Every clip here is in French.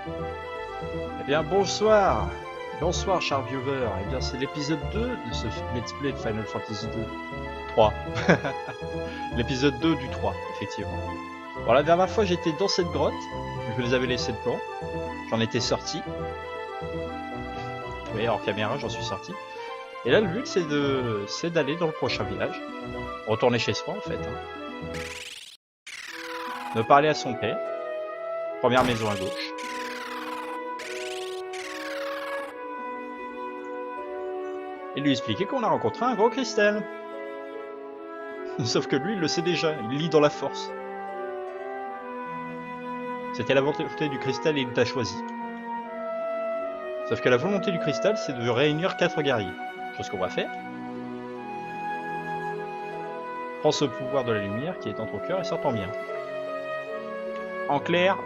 Eh bien bonsoir, bonsoir chers viewers. Eh bien c'est l'épisode 2 de ce let's play de Final Fantasy 2. 3. L'épisode 2 du 3, effectivement. Bon, la dernière fois j'étais dans cette grotte, je les avais laissés de camp, j'en étais sorti. Vous voyez, hors caméra, j'en suis sorti. Et là le but c'est d'aller dans le prochain village, retourner chez soi en fait. De parler à son père, première maison à gauche. Et lui expliquer qu'on a rencontré un gros cristal. Sauf que lui, il le sait déjà, il lit dans la force. C'était la volonté du cristal et il t'a choisi. Sauf que la volonté du cristal, c'est de réunir 4 guerriers. Chose qu'on va faire. Prends ce pouvoir de la lumière qui est dans ton cœur et sors-t'en bien. En clair,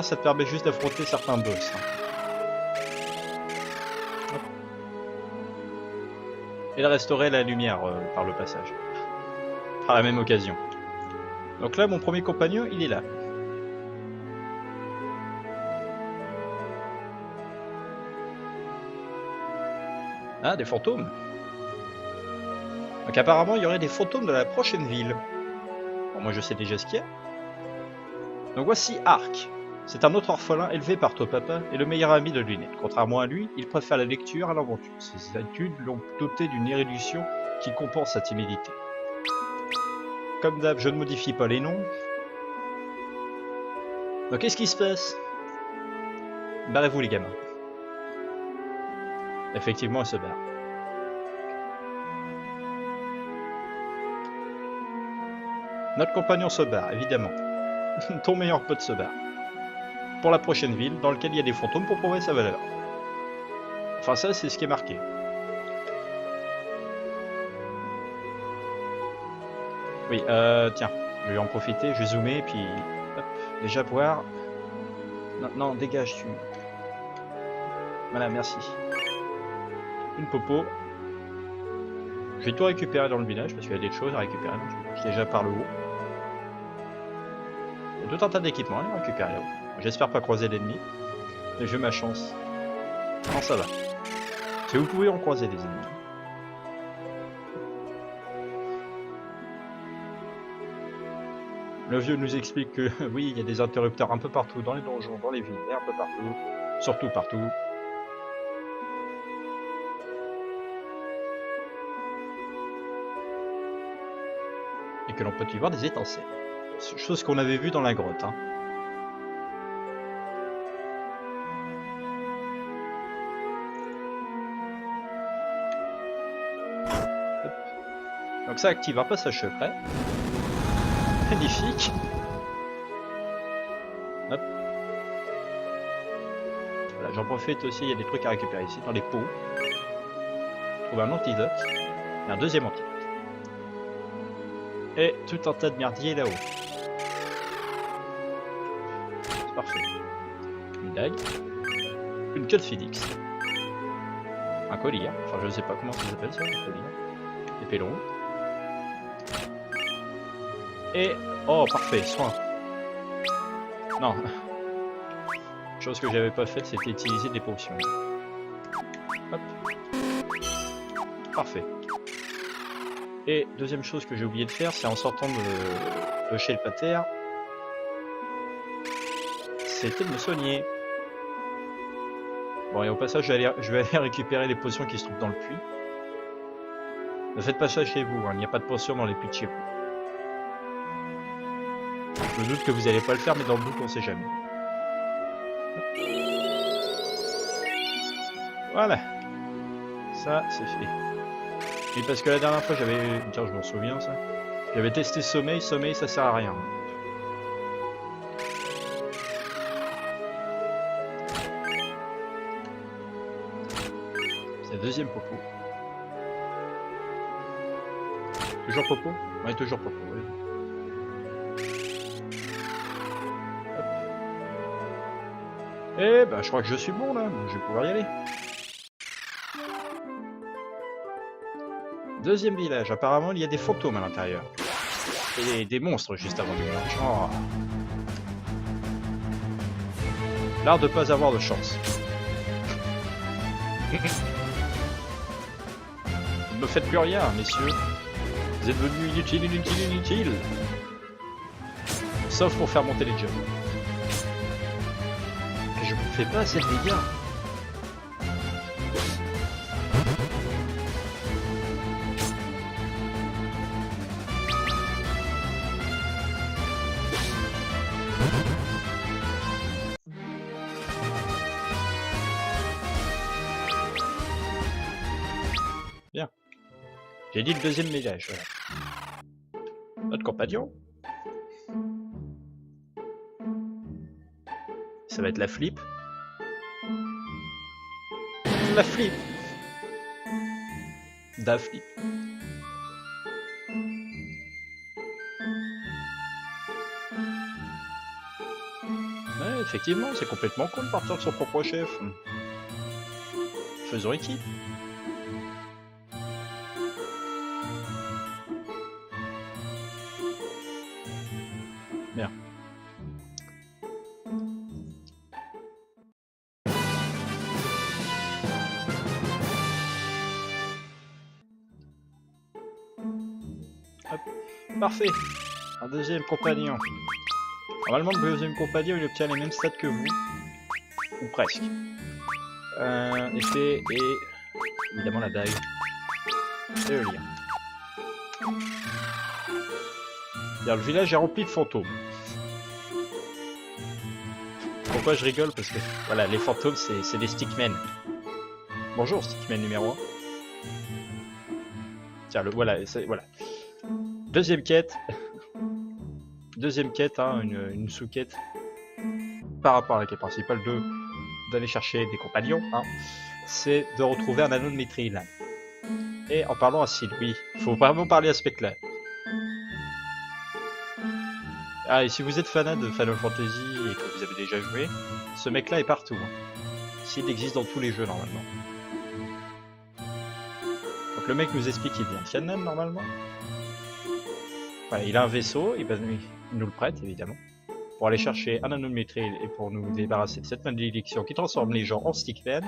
ça te permet juste d'affronter certains boss. Et de restaurer la lumière par le passage. Par la même occasion. Donc là, mon premier compagnon, il est là. Ah, des fantômes. Donc apparemment, il y aurait des fantômes de la prochaine ville. Bon, moi je sais déjà ce qu'il y a. Donc voici Ark. C'est un autre orphelin élevé par ton papa et le meilleur ami de Lunette. Contrairement à lui, il préfère la lecture à l'aventure. Ses études l'ont doté d'une érudition qui compense sa timidité. Comme d'hab, je ne modifie pas les noms. Donc qu'est-ce qui se passe? Barrez-vous les gamins. Effectivement, elle se barre. Notre compagnon se barre, évidemment. Ton meilleur pote se barre. Pour la prochaine ville, dans laquelle il y a des fantômes pour prouver sa valeur. Enfin ça, c'est ce qui est marqué. Oui, tiens, je vais en profiter, je vais zoomer, puis... Hop, déjà voir... Non, non, dégage, tu... Voilà, merci. Une popo. Je vais tout récupérer dans le village, parce qu'il y a des choses à récupérer, donc je marche déjà par le haut. Il y a tout un tas d'équipements à récupérer là-haut. J'espère pas croiser d'ennemis, mais j'ai ma chance. Non, ça va. Si vous pouvez en croiser des ennemis. Le vieux nous explique que oui, il y a des interrupteurs un peu partout, dans les donjons, dans les villes, et un peu partout, surtout partout. Et que l'on peut y voir des étincelles. Chose qu'on avait vue dans la grotte. Hein. Donc ça active un passage secret. Magnifique. Hop. Voilà, j'en profite aussi, il y a des trucs à récupérer ici, dans les pots. Trouver un antidote. Et un deuxième antidote. Et tout un tas de merdier là-haut. C'est parfait. Une dague. Une queue de phoenix. Un collier. Enfin, je sais pas comment ça s'appelle ça, un collier. Épée longue. Et... Oh, parfait, soin. Non. Chose que j'avais pas faite, c'était utiliser des potions. Hop. Parfait. Et deuxième chose que j'ai oublié de faire, c'est en sortant de chez le pater, c'était de me soigner. Bon, et au passage, je vais aller récupérer les potions qui se trouvent dans le puits. Ne faites pas ça chez vous, hein, il n'y a pas de potions dans les puits de chez vous. Je me doute que vous n'allez pas le faire, mais dans le doute, on sait jamais. Voilà. Ça, c'est fait. Et parce que la dernière fois, j'avais... Tiens, je m'en souviens, ça. J'avais testé sommeil, ça sert à rien. C'est la deuxième popo. Toujours popo? Ouais, toujours popo, oui. Eh ben, je crois que je suis bon là, je vais pouvoir y aller. Deuxième village, apparemment il y a des fantômes à l'intérieur. Et des monstres juste avant le village. Oh. L'art de pas avoir de chance. Ne me faites plus rien, messieurs. Vous êtes devenus inutiles. Sauf pour faire monter les jumps. Et je vous fais pas assez de dégâts. Bien. J'ai dit le deuxième ménage. Voilà. Notre compagnon. Ça va être la flip. La flip. Da flip. Ouais, effectivement, c'est complètement con de partir de son propre chef. Faisons équipe. Bien. Hop. Parfait. Un deuxième compagnon. Normalement, le deuxième compagnon, il obtient les mêmes stats que vous. Ou presque. Effet et... évidemment la dague. Et le lien. Bien, le village est rempli de fantômes. Pourquoi je rigole? Parce que, voilà, les fantômes, c'est des stickmen. Bonjour, stickman numéro 1. Tiens, voilà. Deuxième quête. Deuxième quête, hein, une sous-quête. Par rapport à la quête principale d'aller chercher des compagnons, hein, c'est de retrouver un anneau de Mithril. Et en parlant à Syl, oui, il faut vraiment parler à ce mec-là. Ah, et si vous êtes fanat de Final Fantasy et que vous avez déjà joué, ce mec-là est partout. Syl existe dans tous les jeux normalement. Donc le mec nous explique qu'il vient de Fiannan normalement. Voilà, il a un vaisseau, il nous le prête évidemment, pour aller chercher un anneau de Mithril et pour nous débarrasser de cette malédiction qui transforme les gens en stickmen.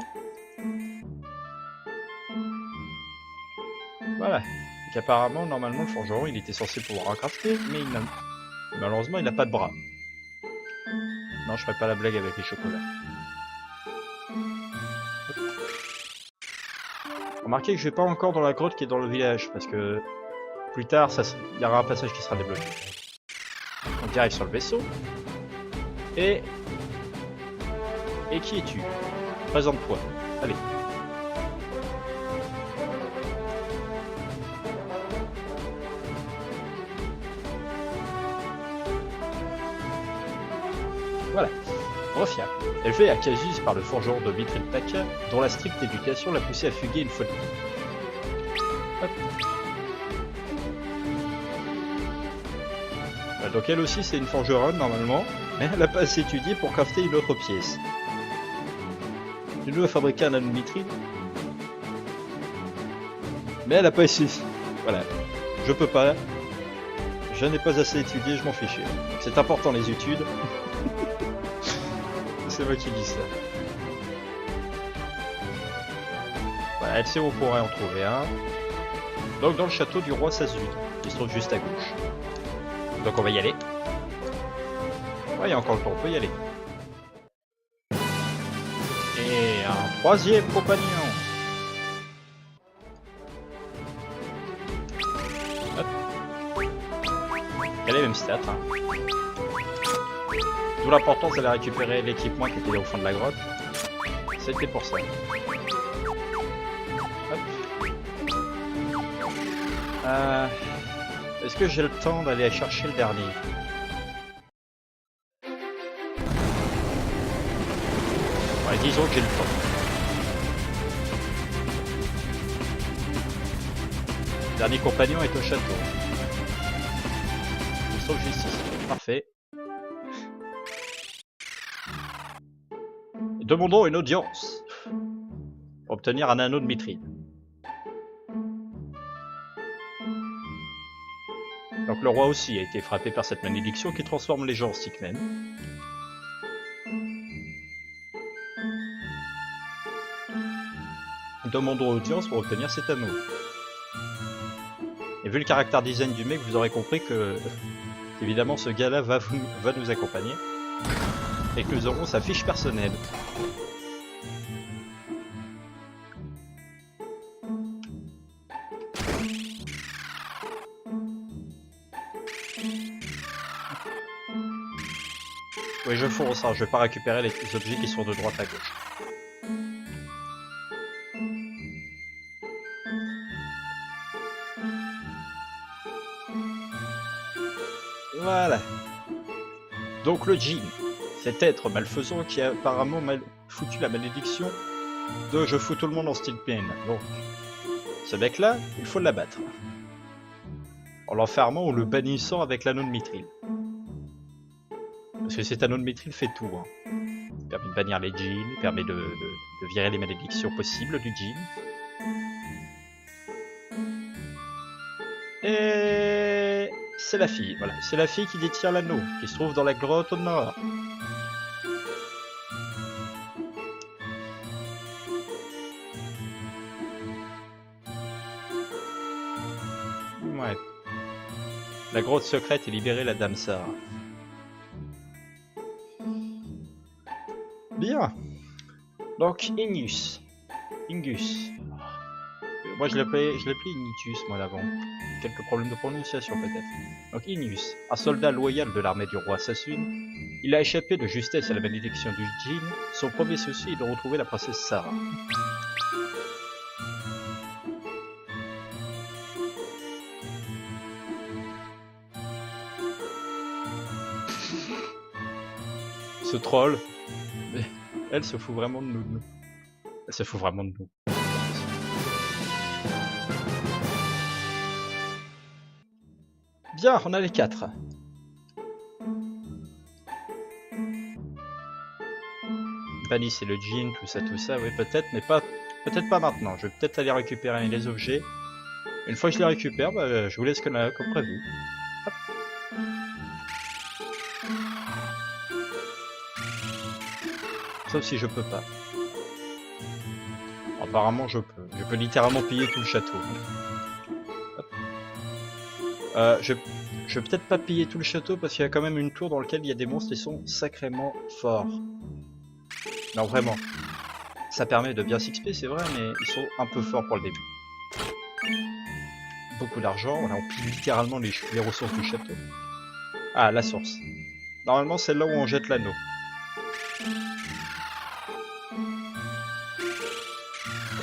Voilà. Donc apparemment, normalement, le forgeron, il était censé pouvoir en crafter, mais malheureusement, il n'a pas de bras. Non, je ferai pas la blague avec les chocolats. Remarquez que je vais pas encore dans la grotte qui est dans le village, parce que plus tard, il y aura un passage qui sera débloqué. On arrive sur le vaisseau. Et qui es-tu? Présente-toi. Allez. Voilà. Rofia. Élevée à Casus par le forgeron de Mithril Taka, dont la stricte éducation l'a poussé à fuguer une fois de plus. Hop. Donc elle aussi c'est une forgeronne normalement, mais elle n'a pas assez étudié pour crafter une autre pièce. Tu dois fabriquer un anneau de Mithril, mais elle n'a pas essayé. Voilà, je peux pas. Je n'ai pas assez étudié, je m'en fiche. C'est important les études. C'est moi qui dis ça. Voilà, elle sait où on pourrait en trouver un. Donc dans le château du roi Sazud, qui se trouve juste à gauche. Donc on va y aller. Ouais, il y a encore le temps, on peut y aller. Et un troisième compagnon. Hop. Elle a les mêmes stats. Hein. D'où l'importance d'aller récupérer l'équipement qui était au fond de la grotte. C'était pour ça. Hop. Est-ce que j'ai le temps d'aller chercher le dernier? Ouais, disons que j'ai le temps. Le dernier compagnon est au château. Il se trouve juste ici. Parfait. Demandons une audience pour obtenir un anneau de Mithril. Donc le roi aussi a été frappé par cette malédiction qui transforme les gens en stickmen. demandons audience pour obtenir cet anneau. Et vu le caractère design du mec, vous aurez compris que, évidemment, ce gars-là va nous accompagner. Et que nous aurons sa fiche personnelle. Oui, je fonce, hein, je vais pas récupérer les objets qui sont de droite à gauche. Voilà. Donc le djinn, cet être malfaisant qui a apparemment foutu la malédiction de je fous tout le monde en style peine. Donc, ce mec-là, il faut l'abattre. En l'enfermant ou le bannissant avec l'anneau de Mithril. Parce que cet anneau de Mithril fait tout. Hein. Il permet de bannir les djinns, il permet de virer les malédictions possibles du djinn. Et c'est la fille, voilà. C'est la fille qui détient l'anneau, qui se trouve dans la grotte au nord. Ouais. La grotte secrète est libérée la dame Sarah. Bien. Donc Ingus. Moi je l'appelais Ignitus moi d'avant. Quelques problèmes de prononciation peut-être. Donc Ingus, un soldat loyal de l'armée du roi Sassun, il a échappé de justesse à la malédiction du djinn. Son premier souci est de retrouver la princesse Sarah. Ce troll, mais elle se fout vraiment de nous. Elle se fout vraiment de nous. Bien, on a les 4. Bannissez le djinn, tout ça, oui peut-être, mais peut-être pas maintenant. Je vais peut-être aller récupérer les objets. Une fois que je les récupère, bah, je vous laisse comme prévu. Hop. Sauf si je peux pas. Apparemment je peux. Je peux littéralement piller tout le château. Je vais peut-être pas piller tout le château parce qu'il y a quand même une tour dans laquelle il y a des monstres qui sont sacrément forts. Non vraiment. Ça permet de bien s'XP c'est vrai mais ils sont un peu forts pour le début. Beaucoup d'argent, voilà, on pille littéralement les ressources du château. Ah la source. Normalement c'est là où on jette l'anneau.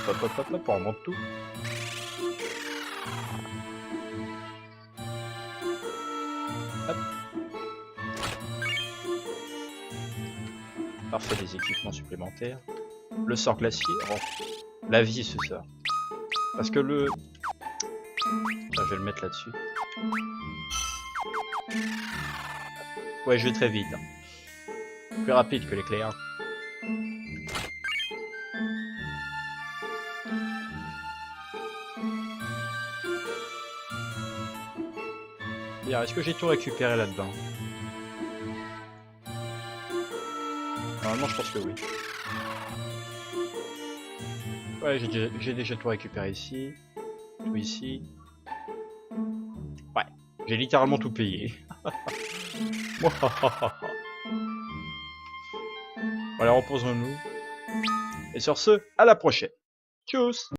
Hop, on remonte tout. Hop. Parfait, des équipements supplémentaires. Le sort glacier, oh, la vie ce sort. Parce que le... Ah, je vais le mettre là-dessus. Ouais, je vais très vite. Hein. Plus rapide que l'éclair. Bien, est-ce que j'ai tout récupéré là-dedans? Normalement, je pense que oui. Ouais, j'ai déjà tout récupéré ici. Tout ici. Ouais, j'ai littéralement tout payé. Voilà, reposons-nous. Et sur ce, à la prochaine. Tchuss!